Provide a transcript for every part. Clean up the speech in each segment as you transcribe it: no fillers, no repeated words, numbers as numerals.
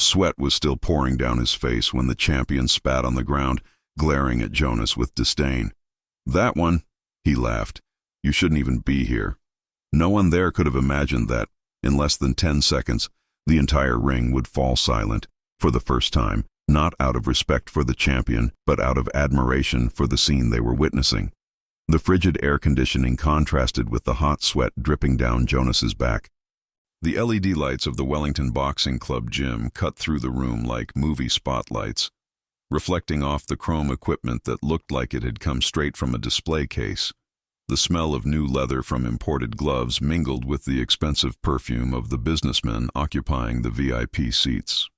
Sweat was still pouring down his face when the champion spat on the ground, glaring at Jonas with disdain. "That one," he laughed. "You shouldn't even be here." No one there could have imagined that, in less than 10 seconds, the entire ring would fall silent, for the first time, not out of respect for the champion, but out of admiration for the scene they were witnessing. The frigid air conditioning contrasted with the hot sweat dripping down Jonas's back. The LED lights of the Wellington Boxing Club gym cut through the room like movie spotlights, reflecting off the chrome equipment that looked like it had come straight from a display case. The smell of new leather from imported gloves mingled with the expensive perfume of the businessmen occupying the VIP seats.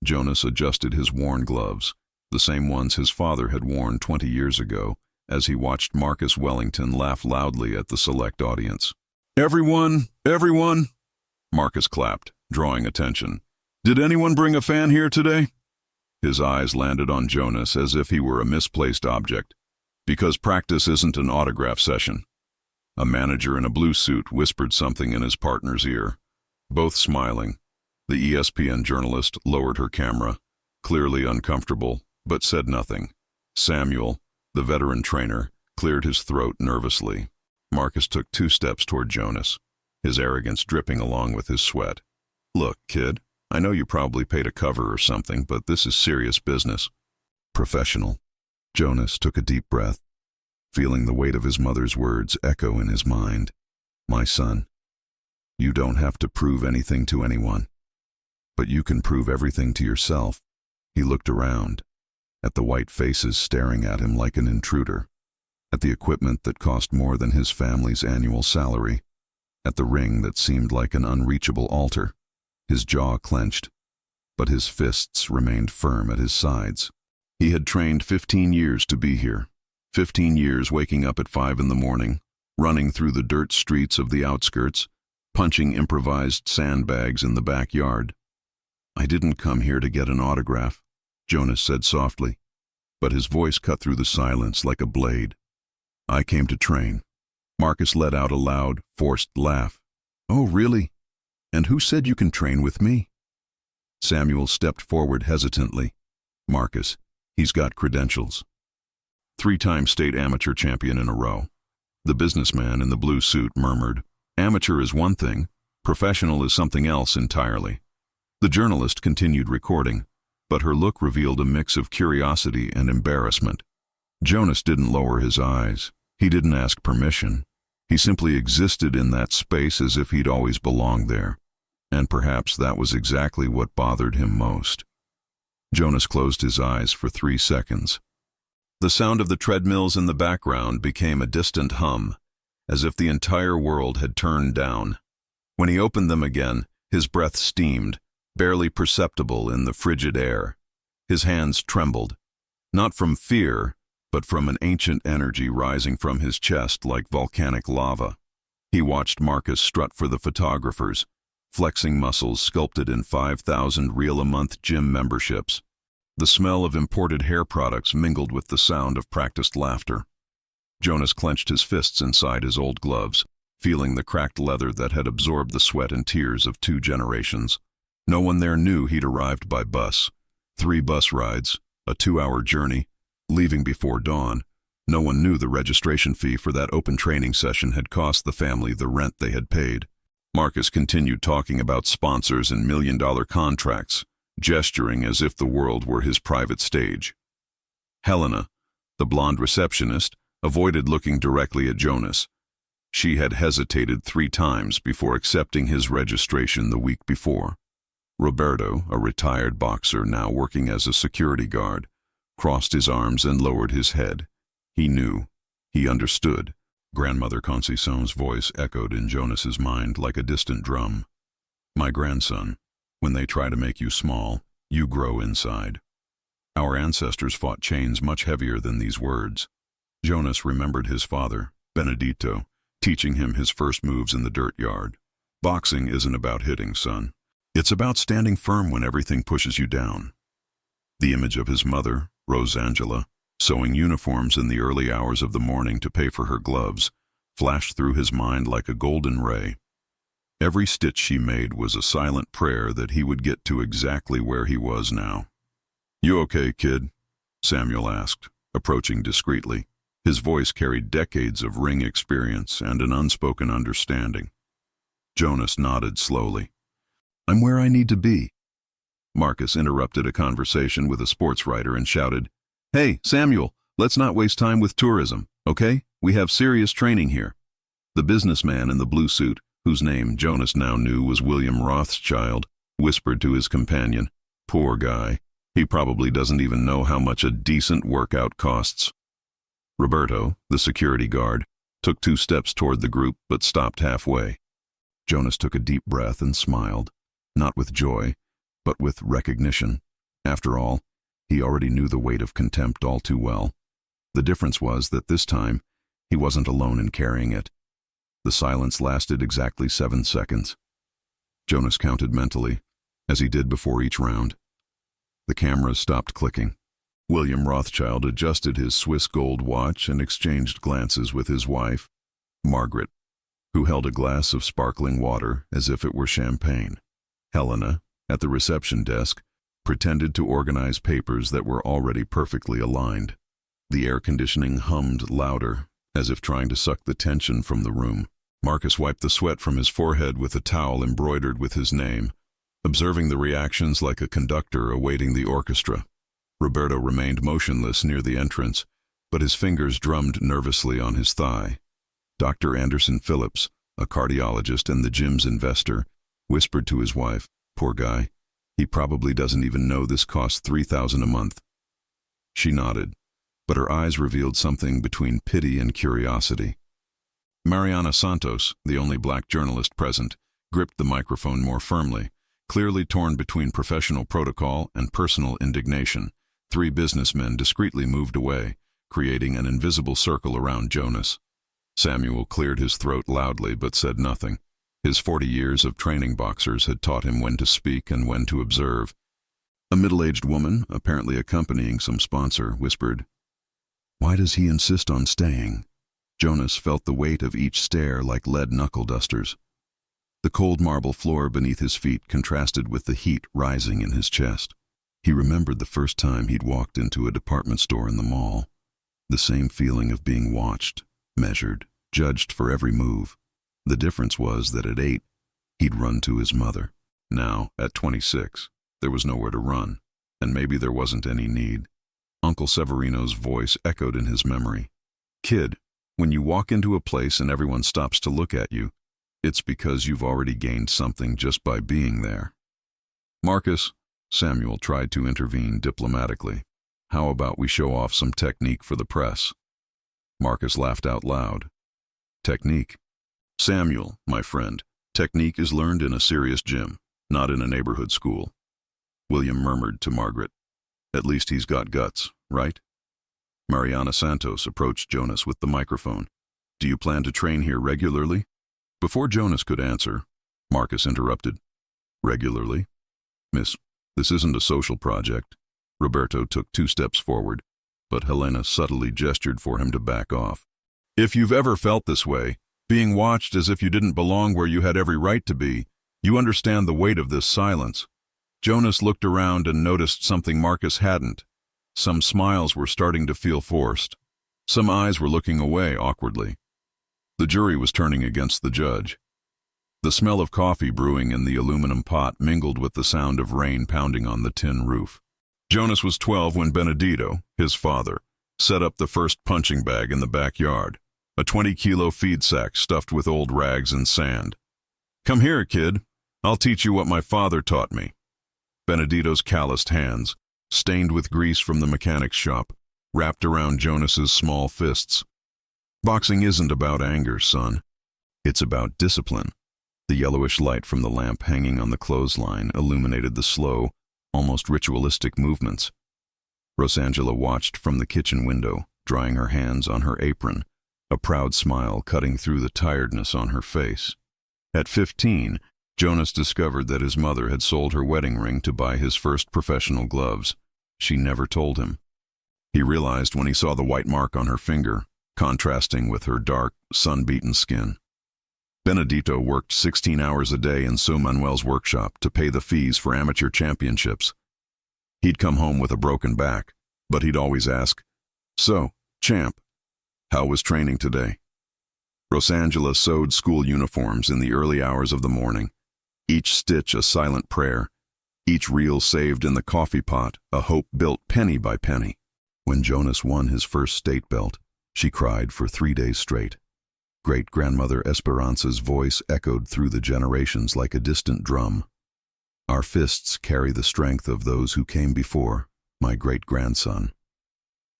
Jonas adjusted his worn gloves, the same ones his father had worn 20 years ago, as he watched Marcus Wellington laugh loudly at the select audience. "Everyone, everyone!" Marcus clapped, drawing attention. "Did anyone bring a fan here today?" His eyes landed on Jonas as if he were a misplaced object. "Because practice isn't an autograph session." A manager in a blue suit whispered something in his partner's ear. Both smiling, the ESPN journalist lowered her camera, clearly uncomfortable, but said nothing. Samuel, the veteran trainer, cleared his throat nervously. Marcus took 2 steps toward Jonas, his arrogance dripping along with his sweat. "Look, kid, I know you probably paid a cover or something, but this is serious business." "Professional." Jonas took a deep breath, feeling the weight of his mother's words echo in his mind. "My son, you don't have to prove anything to anyone, but you can prove everything to yourself." He looked around, at the white faces staring at him like an intruder, at the equipment that cost more than his family's annual salary, at the ring that seemed like an unreachable altar. His jaw clenched, but his fists remained firm at his sides. He had trained 15 years to be here, 15 years waking up at 5 in the morning, running through the dirt streets of the outskirts, punching improvised sandbags in the backyard. "I didn't come here to get an autograph," Jonas said softly, but his voice cut through the silence like a blade. "I came to train." Marcus let out a loud, forced laugh. "Oh, really? And who said you can train with me?" Samuel stepped forward hesitantly. "Marcus, he's got credentials. 3-time state amateur champion in a row." The businessman in the blue suit murmured, "Amateur is one thing, professional is something else entirely." The journalist continued recording, but her look revealed a mix of curiosity and embarrassment. Jonas didn't lower his eyes. He didn't ask permission. He simply existed in that space as if he'd always belonged there. And perhaps that was exactly what bothered him most. Jonas closed his eyes for 3 seconds. The sound of the treadmills in the background became a distant hum, as if the entire world had turned down. When he opened them again, his breath steamed, barely perceptible in the frigid air. His hands trembled, not from fear, but from an ancient energy rising from his chest like volcanic lava. He watched Marcus strut for the photographers, flexing muscles sculpted in 5,000 real-a-month gym memberships. The smell of imported hair products mingled with the sound of practiced laughter. Jonas clenched his fists inside his old gloves, feeling the cracked leather that had absorbed the sweat and tears of 2 generations. No one there knew he'd arrived by bus. 3 bus rides, a 2-hour journey, leaving before dawn. No one knew the registration fee for that open training session had cost the family the rent they had paid. Marcus continued talking about sponsors and million-dollar contracts, gesturing as if the world were his private stage. Helena, the blonde receptionist, avoided looking directly at Jonas. She had hesitated 3 times before accepting his registration the week before. Roberto, a retired boxer now working as a security guard, crossed his arms and lowered his head. He knew. He understood. Grandmother Conceicón's voice echoed in Jonas's mind like a distant drum. "My grandson, when they try to make you small, you grow inside." Our ancestors fought chains much heavier than these words. Jonas remembered his father, Benedito, teaching him his first moves in the dirt yard. "Boxing isn't about hitting, son. It's about standing firm when everything pushes you down." The image of his mother, Rosangela, sewing uniforms in the early hours of the morning to pay for her gloves, flashed through his mind like a golden ray. Every stitch she made was a silent prayer that he would get to exactly where he was now. "You okay, kid?" Samuel asked, approaching discreetly. His voice carried decades of ring experience and an unspoken understanding. Jonas nodded slowly. "I'm where I need to be." Marcus interrupted a conversation with a sports writer and shouted, "Hey, Samuel, let's not waste time with tourism, okay? We have serious training here." The businessman in the blue suit, whose name Jonas now knew was William Rothschild, whispered to his companion, "Poor guy. He probably doesn't even know how much a decent workout costs." Roberto, the security guard, took 2 steps toward the group but stopped halfway. Jonas took a deep breath and smiled, not with joy, but with recognition. After all, he already knew the weight of contempt all too well. The difference was that this time, he wasn't alone in carrying it. The silence lasted exactly 7 seconds. Jonas counted mentally, as he did before each round. The cameras stopped clicking. William Rothschild adjusted his Swiss gold watch and exchanged glances with his wife, Margaret, who held a glass of sparkling water as if it were champagne. Helena, at the reception desk, pretended to organize papers that were already perfectly aligned. The air conditioning hummed louder, as if trying to suck the tension from the room. Marcus wiped the sweat from his forehead with a towel embroidered with his name, observing the reactions like a conductor awaiting the orchestra. Roberto remained motionless near the entrance, but his fingers drummed nervously on his thigh. Dr. Anderson Phillips, a cardiologist and the gym's investor, whispered to his wife, "Poor guy. He probably doesn't even know this costs $3,000 a month." She nodded, but her eyes revealed something between pity and curiosity. Mariana Santos, the only black journalist present, gripped the microphone more firmly, clearly torn between professional protocol and personal indignation. 3 businessmen discreetly moved away, creating an invisible circle around Jonas. Samuel cleared his throat loudly but said nothing. His 40 years of training boxers had taught him when to speak and when to observe. A middle-aged woman, apparently accompanying some sponsor, whispered, "Why does he insist on staying?" Jonas felt the weight of each stare like lead knuckle dusters. The cold marble floor beneath his feet contrasted with the heat rising in his chest. He remembered the first time he'd walked into a department store in the mall. The same feeling of being watched, measured, judged for every move. The difference was that at 8, he'd run to his mother. Now, at 26, there was nowhere to run, and maybe there wasn't any need. Uncle Severino's voice echoed in his memory. "Kid, when you walk into a place and everyone stops to look at you, it's because you've already gained something just by being there." "Marcus," Samuel tried to intervene diplomatically, "how about we show off some technique for the press?" Marcus laughed out loud. "Technique? Samuel, my friend, technique is learned in a serious gym, not in a neighborhood school." William murmured to Margaret, "At least he's got guts, right?" Mariana Santos approached Jonas with the microphone. "Do you plan to train here regularly?" Before Jonas could answer, Marcus interrupted. "Regularly? Miss, this isn't a social project." Roberto took 2 steps forward, but Helena subtly gestured for him to back off. "If you've ever felt this way, being watched as if you didn't belong where you had every right to be, you understand the weight of this silence." Jonas looked around and noticed something Marcus hadn't. Some smiles were starting to feel forced. Some eyes were looking away awkwardly. The jury was turning against the judge. The smell of coffee brewing in the aluminum pot mingled with the sound of rain pounding on the tin roof. Jonas was 12 when Benedito, his father, set up the first punching bag in the backyard, a 20-kilo feed sack stuffed with old rags and sand. "Come here, kid. I'll teach you what my father taught me." Benedito's calloused hands, stained with grease from the mechanic's shop, wrapped around Jonas's small fists. "Boxing isn't about anger, son. It's about discipline." The yellowish light from the lamp hanging on the clothesline illuminated the slow, almost ritualistic movements. Rosangela watched from the kitchen window, drying her hands on her apron, a proud smile cutting through the tiredness on her face. At 15, Jonas discovered that his mother had sold her wedding ring to buy his first professional gloves. She never told him. He realized when he saw the white mark on her finger, contrasting with her dark, sun-beaten skin. Benedito worked 16 hours a day in So Manuel's workshop to pay the fees for amateur championships. He'd come home with a broken back, but he'd always ask, "So, champ, how was training today?" Rosangela sewed school uniforms in the early hours of the morning, each stitch a silent prayer, each reel saved in the coffee pot, a hope built penny by penny. When Jonas won his first state belt, she cried for 3 days straight. Great-grandmother Esperanza's voice echoed through the generations like a distant drum. "Our fists carry the strength of those who came before, my great-grandson."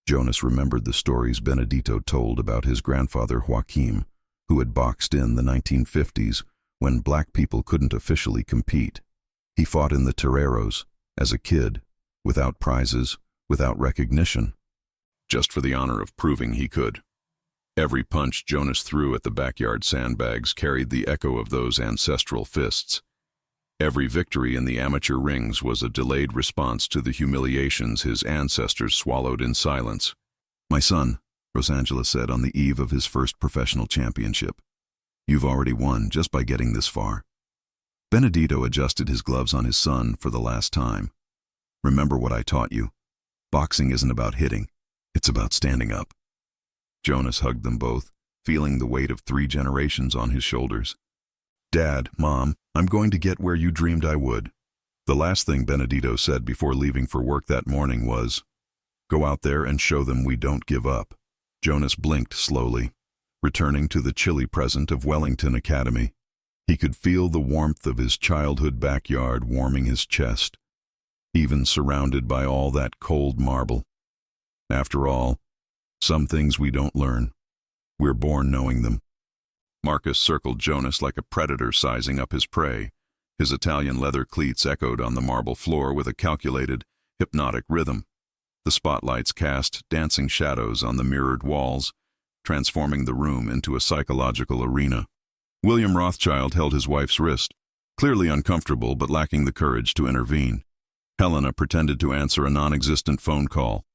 Jonas remembered the stories Benedito told about his grandfather Joaquim, who had boxed in the 1950s when black people couldn't officially compete. He fought in the toreros, as a kid, without prizes, without recognition, just for the honor of proving he could. Every punch Jonas threw at the backyard sandbags carried the echo of those ancestral fists. Every victory in the amateur rings was a delayed response to the humiliations his ancestors swallowed in silence. "My son," Rosangela said on the eve of his first professional championship, "you've already won just by getting this far." Benedito adjusted his gloves on his son for the last time. "Remember what I taught you. Boxing isn't about hitting, it's about standing up." Jonas hugged them both, feeling the weight of 3 generations on his shoulders. "Dad, Mom, I'm going to get where you dreamed I would." The last thing Benedito said before leaving for work that morning was, "Go out there and show them we don't give up." Jonas blinked slowly, returning to the chilly present of Wellington Academy. He could feel the warmth of his childhood backyard warming his chest, even surrounded by all that cold marble. After all, some things we don't learn. We're born knowing them. Marcus circled Jonas like a predator sizing up his prey. His Italian leather cleats echoed on the marble floor with a calculated, hypnotic rhythm. The spotlights cast dancing shadows on the mirrored walls, transforming the room into a psychological arena. William Rothschild held his wife's wrist, clearly uncomfortable but lacking the courage to intervene. Helena pretended to answer a non-existent phone call.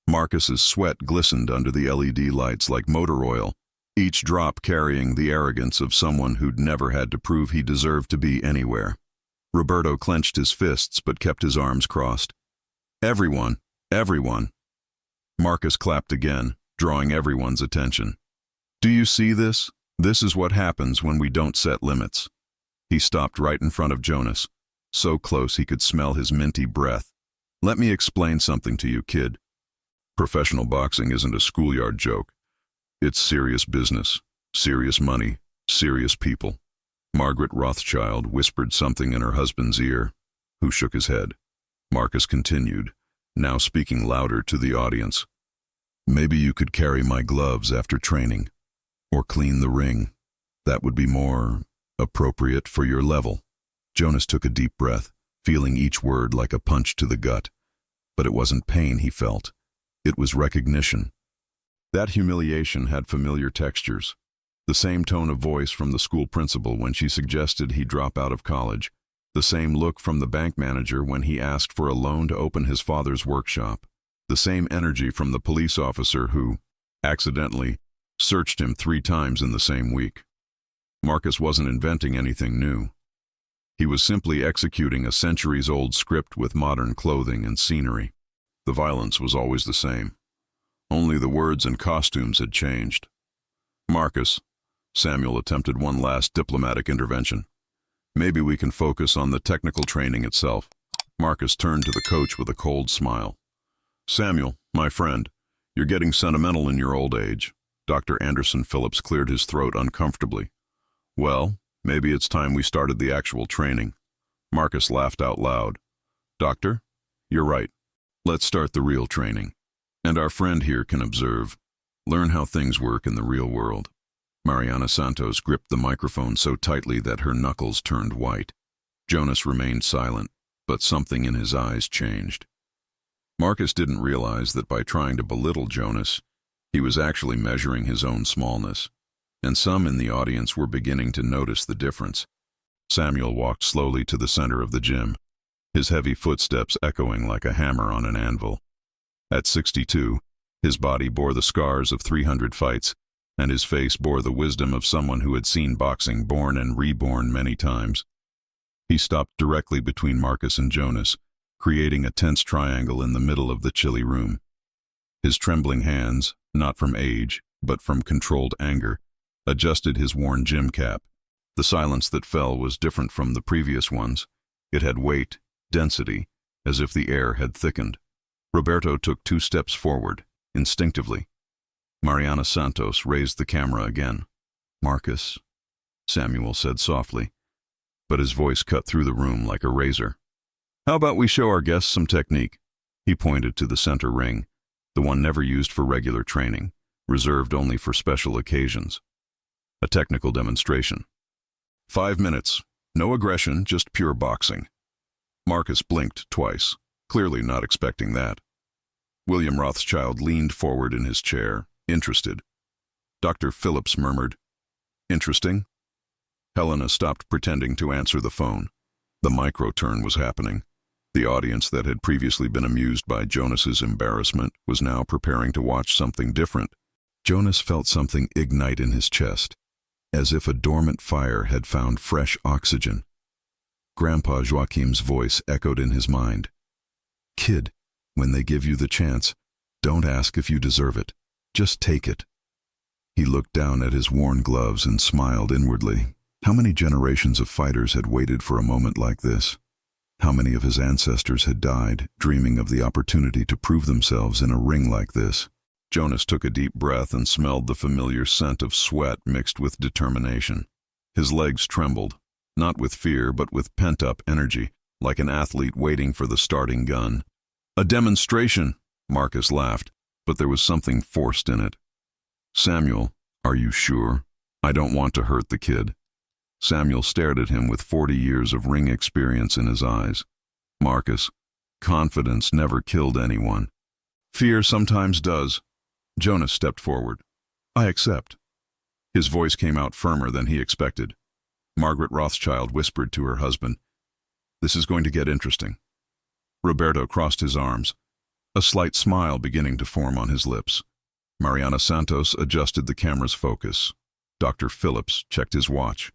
Marcus's sweat glistened under the LED lights like motor oil, each drop carrying the arrogance of someone who'd never had to prove he deserved to be anywhere. Roberto clenched his fists but kept his arms crossed. "Everyone, everyone." Marcus clapped again, drawing everyone's attention. "Do you see this? This is what happens when we don't set limits." He stopped right in front of Jonas, so close he could smell his minty breath. "Let me explain something to you, kid. Professional boxing isn't a schoolyard joke. It's serious business, serious money, serious people." Margaret Rothschild whispered something in her husband's ear, who shook his head. Marcus continued, now speaking louder to the audience. "Maybe you could carry my gloves after training, or clean the ring. That would be more appropriate for your level." Jonas took a deep breath, feeling each word like a punch to the gut. But it wasn't pain he felt. It was recognition. That humiliation had familiar textures. The same tone of voice from the school principal when she suggested he drop out of college. The same look from the bank manager when he asked for a loan to open his father's workshop. The same energy from the police officer who, accidentally, searched him 3 times in the same week. Marcus wasn't inventing anything new. He was simply executing a centuries-old script with modern clothing and scenery. The violence was always the same. Only the words and costumes had changed. "Marcus," Samuel attempted one last diplomatic intervention. "Maybe we can focus on the technical training itself." Marcus turned to the coach with a cold smile. "Samuel, my friend, you're getting sentimental in your old age." Dr. Anderson Phillips cleared his throat uncomfortably. "Well, maybe it's time we started the actual training." Marcus laughed out loud. "Doctor, you're right. Let's start the real training. And our friend here can observe. Learn how things work in the real world." Mariana Santos gripped the microphone so tightly that her knuckles turned white. Jonas remained silent, but something in his eyes changed. Marcus didn't realize that by trying to belittle Jonas, he was actually measuring his own smallness, and some in the audience were beginning to notice the difference. Samuel walked slowly to the center of the gym, his heavy footsteps echoing like a hammer on an anvil. At 62, his body bore the scars of 300 fights, and his face bore the wisdom of someone who had seen boxing born and reborn many times. He stopped directly between Marcus and Jonas, creating a tense triangle in the middle of the chilly room. His trembling hands, not from age, but from controlled anger, adjusted his worn gym cap. The silence that fell was different from the previous ones. It had weight, density, as if the air had thickened. Roberto took 2 steps forward, instinctively. Mariana Santos raised the camera again. "Marcus," Samuel said softly, but his voice cut through the room like a razor. "How about we show our guests some technique?" He pointed to the center ring, the one never used for regular training, reserved only for special occasions. A technical demonstration. 5 minutes. No aggression, just pure boxing. Marcus blinked twice, clearly not expecting that. William Rothschild leaned forward in his chair, interested. Dr. Phillips murmured, "Interesting?" Helena stopped pretending to answer the phone. The micro-turn was happening. The audience that had previously been amused by Jonas's embarrassment was now preparing to watch something different. Jonas felt something ignite in his chest, as if a dormant fire had found fresh oxygen. Grandpa Joachim's voice echoed in his mind. "Kid, when they give you the chance, don't ask if you deserve it. Just take it." He looked down at his worn gloves and smiled inwardly. How many generations of fighters had waited for a moment like this? How many of his ancestors had died, dreaming of the opportunity to prove themselves in a ring like this? Jonas took a deep breath and smelled the familiar scent of sweat mixed with determination. His legs trembled, not with fear but with pent-up energy, like an athlete waiting for the starting gun. "A demonstration," Marcus laughed, but there was something forced in it. "Samuel, are you sure? I don't want to hurt the kid." Samuel stared at him with 40 years of ring experience in his eyes. "Marcus, confidence never killed anyone. Fear sometimes does." Jonas stepped forward. "I accept." His voice came out firmer than he expected. Margaret Rothschild whispered to her husband, "This is going to get interesting." Roberto crossed his arms, a slight smile beginning to form on his lips. Mariana Santos adjusted the camera's focus. Dr. Phillips checked his watch.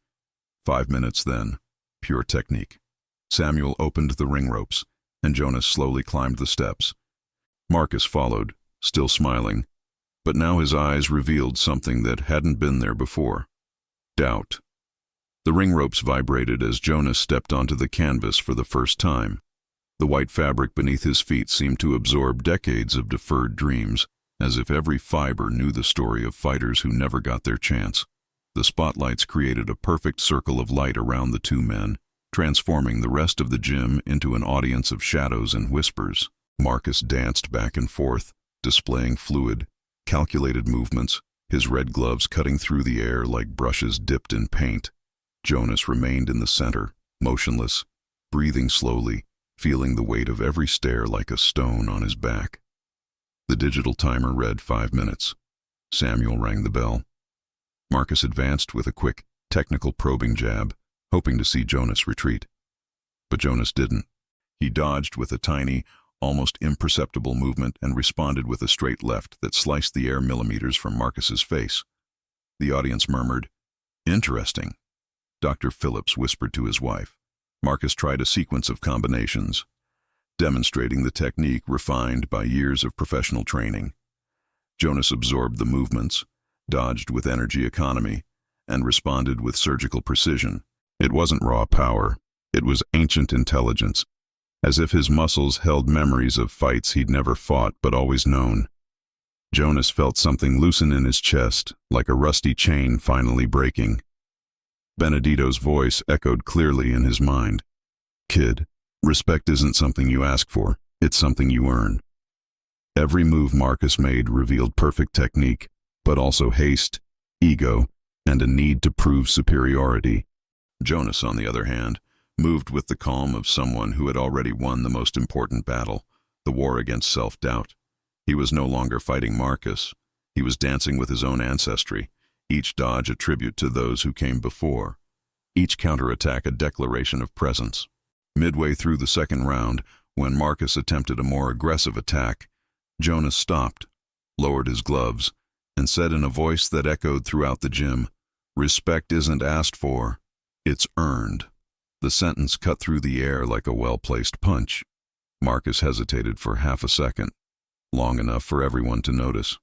5 minutes then, pure technique. Samuel opened the ring ropes, and Jonas slowly climbed the steps. Marcus followed, still smiling, but now his eyes revealed something that hadn't been there before. Doubt. The ring ropes vibrated as Jonas stepped onto the canvas for the first time. The white fabric beneath his feet seemed to absorb decades of deferred dreams, as if every fiber knew the story of fighters who never got their chance. The spotlights created a perfect circle of light around the 2 men, transforming the rest of the gym into an audience of shadows and whispers. Marcus danced back and forth, displaying fluid, calculated movements, his red gloves cutting through the air like brushes dipped in paint. Jonas remained in the center, motionless, breathing slowly, feeling the weight of every stare like a stone on his back. The digital timer read 5 minutes. Samuel rang the bell. Marcus advanced with a quick, technical probing jab, hoping to see Jonas retreat. But Jonas didn't. He dodged with a tiny, almost imperceptible movement and responded with a straight left that sliced the air millimeters from Marcus's face. The audience murmured, "Interesting." Dr. Phillips whispered to his wife. Marcus tried a sequence of combinations, demonstrating the technique refined by years of professional training. Jonas absorbed the movements, dodged with energy economy, and responded with surgical precision. It wasn't raw power, it was ancient intelligence, as if his muscles held memories of fights he'd never fought but always known. Jonas felt something loosen in his chest, like a rusty chain finally breaking. Benedito's voice echoed clearly in his mind. "Kid, respect isn't something you ask for, it's something you earn." Every move Marcus made revealed perfect technique, but also haste, ego, and a need to prove superiority. Jonas, on the other hand, moved with the calm of someone who had already won the most important battle, the war against self-doubt. He was no longer fighting Marcus. He was dancing with his own ancestry, each dodge a tribute to those who came before, each counterattack a declaration of presence. Midway through the second round, when Marcus attempted a more aggressive attack, Jonas stopped, lowered his gloves, and said in a voice that echoed throughout the gym, "Respect isn't asked for, it's earned." The sentence cut through the air like a well-placed punch. Marcus hesitated for half a second, long enough for everyone to notice.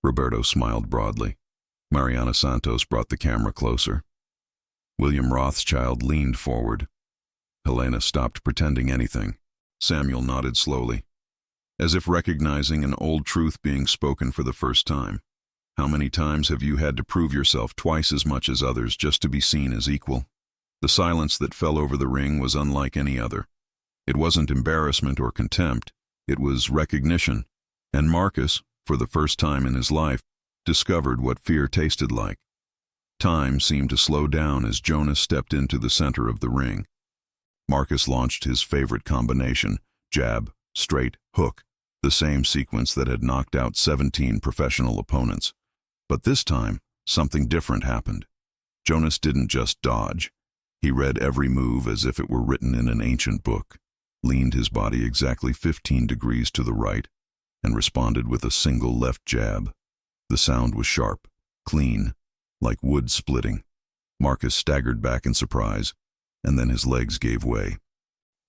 Roberto smiled broadly. Mariana Santos brought the camera closer. William Rothschild leaned forward. Helena stopped pretending anything. Samuel nodded slowly, as if recognizing an old truth being spoken for the first time. How many times have you had to prove yourself twice as much as others just to be seen as equal? The silence that fell over the ring was unlike any other. It wasn't embarrassment or contempt, it was recognition. And Marcus, for the first time in his life, discovered what fear tasted like. Time seemed to slow down as Jonas stepped into the center of the ring. Marcus launched his favorite combination, jab, straight, hook, the same sequence that had knocked out 17 professional opponents. But this time, something different happened. Jonas didn't just dodge. He read every move as if it were written in an ancient book, leaned his body exactly 15 degrees to the right, and responded with a single left jab. The sound was sharp, clean, like wood splitting. Marcus staggered back in surprise, and then his legs gave way.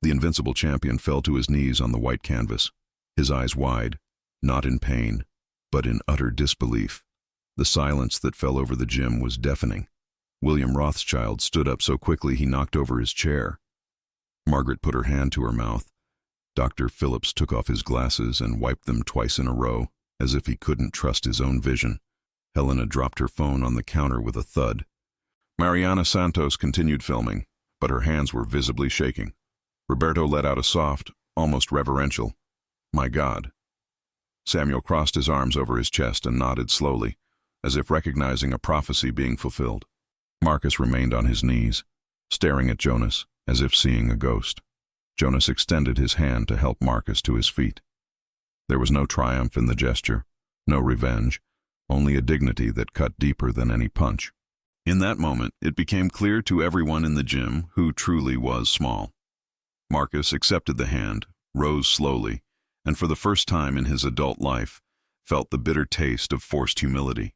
The invincible champion fell to his knees on the white canvas, his eyes wide, not in pain, but in utter disbelief. The silence that fell over the gym was deafening. William Rothschild stood up so quickly he knocked over his chair. Margaret put her hand to her mouth. Dr. Phillips took off his glasses and wiped them twice in a row, as if he couldn't trust his own vision. Helena dropped her phone on the counter with a thud. Mariana Santos continued filming, but her hands were visibly shaking. Roberto let out a soft, almost reverential, "My God." Samuel crossed his arms over his chest and nodded slowly, as if recognizing a prophecy being fulfilled. Marcus remained on his knees, staring at Jonas, as if seeing a ghost. Jonas extended his hand to help Marcus to his feet. There was no triumph in the gesture, no revenge, only a dignity that cut deeper than any punch. In that moment, it became clear to everyone in the gym who truly was small. Marcus accepted the hand, rose slowly, and for the first time in his adult life, felt the bitter taste of forced humility.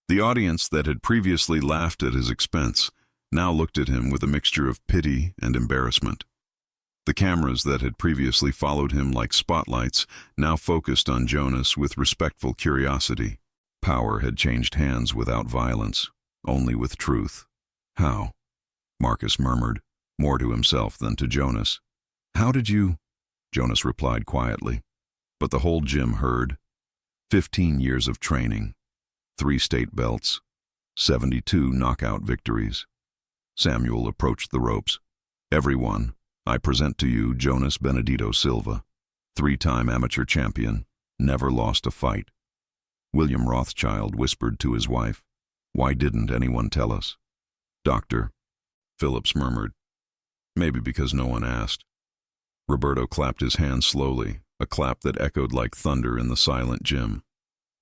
The audience that had previously laughed at his expense now looked at him with a mixture of pity and embarrassment. The cameras that had previously followed him like spotlights now focused on Jonas with respectful curiosity. Power had changed hands without violence, only with truth. "How?" Marcus murmured, more to himself than to Jonas. "How did you?" Jonas replied quietly, but the whole gym heard. 15 years of training, 3 state belts, 72 knockout victories. Samuel approached the ropes. "Everyone, I present to you Jonas Benedito Silva, 3-time amateur champion, never lost a fight." William Rothschild whispered to his wife, "Why didn't anyone tell us?" "Doctor," Phillips murmured, "maybe because no one asked." Roberto clapped his hands slowly, a clap that echoed like thunder in the silent gym.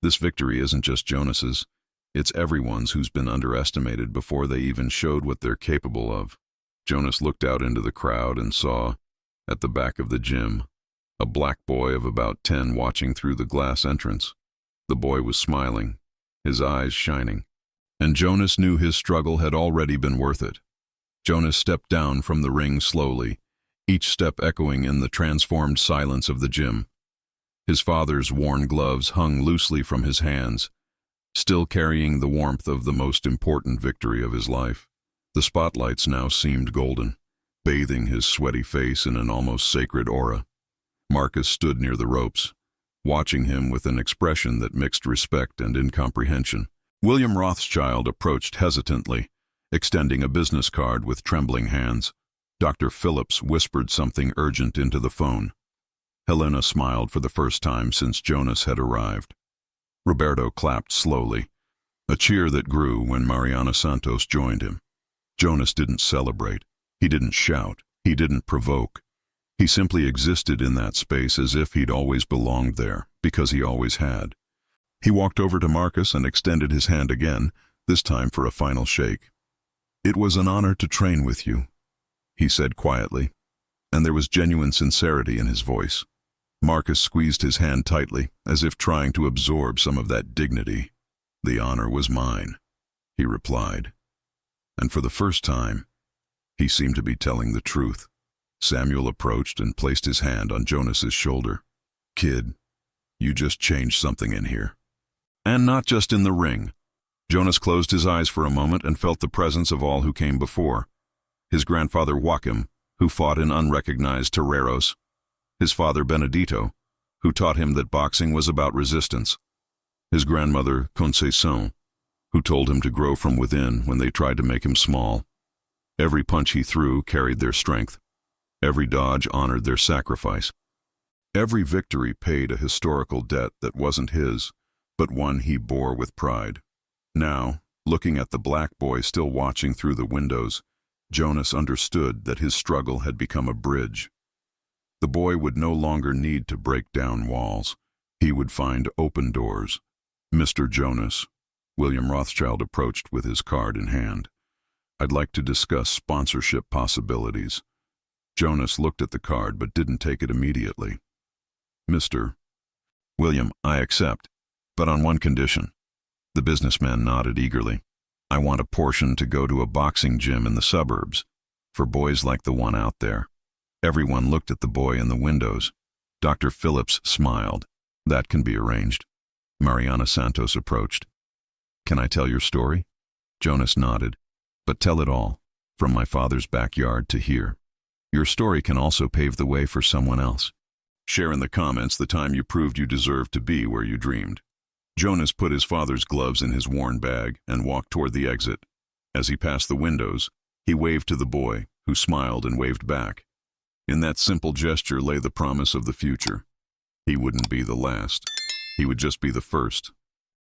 This victory isn't just Jonas's, it's everyone's who's been underestimated before they even showed what they're capable of. Jonas looked out into the crowd and saw, at the back of the gym, a black boy of about 10 watching through the glass entrance. The boy was smiling, his eyes shining, and Jonas knew his struggle had already been worth it. Jonas stepped down from the ring slowly, each step echoing in the transformed silence of the gym. His father's worn gloves hung loosely from his hands, still carrying the warmth of the most important victory of his life. The spotlights now seemed golden, bathing his sweaty face in an almost sacred aura. Marcus stood near the ropes, watching him with an expression that mixed respect and incomprehension. William Rothschild approached hesitantly, extending a business card with trembling hands. Dr. Phillips whispered something urgent into the phone. Helena smiled for the first time since Jonas had arrived. Roberto clapped slowly, a cheer that grew when Mariana Santos joined him. Jonas didn't celebrate, he didn't shout, he didn't provoke. He simply existed in that space as if he'd always belonged there, because he always had. He walked over to Marcus and extended his hand again, this time for a final shake. "It was an honor to train with you," he said quietly, and there was genuine sincerity in his voice. Marcus squeezed his hand tightly, as if trying to absorb some of that dignity. "The honor was mine," he replied. And for the first time, he seemed to be telling the truth. Samuel approached and placed his hand on Jonas's shoulder. "Kid, you just changed something in here." And not just in the ring. Jonas closed his eyes for a moment and felt the presence of all who came before. His grandfather Joachim, who fought in unrecognized toreros. His father Benedito, who taught him that boxing was about resistance. His grandmother Conceição, who told him to grow from within when they tried to make him small. Every punch he threw carried their strength. Every dodge honored their sacrifice. Every victory paid a historical debt that wasn't his, but one he bore with pride. Now, looking at the black boy still watching through the windows, Jonas understood that his struggle had become a bridge. The boy would no longer need to break down walls. He would find open doors. "Mr. Jonas," William Rothschild approached with his card in hand. "I'd like to discuss sponsorship possibilities." Jonas looked at the card but didn't take it immediately. "Mr. William, I accept, but on one condition." The businessman nodded eagerly. "I want a portion to go to a boxing gym in the suburbs, for boys like the one out there." Everyone looked at the boy in the windows. Dr. Phillips smiled. "That can be arranged." Mariana Santos approached. "Can I tell your story?" Jonas nodded. "But tell it all, from my father's backyard to here. Your story can also pave the way for someone else. Share in the comments the time you proved you deserved to be where you dreamed." Jonas put his father's gloves in his worn bag and walked toward the exit. As he passed the windows, he waved to the boy, who smiled and waved back. In that simple gesture lay the promise of the future. He wouldn't be the last. He would just be the first.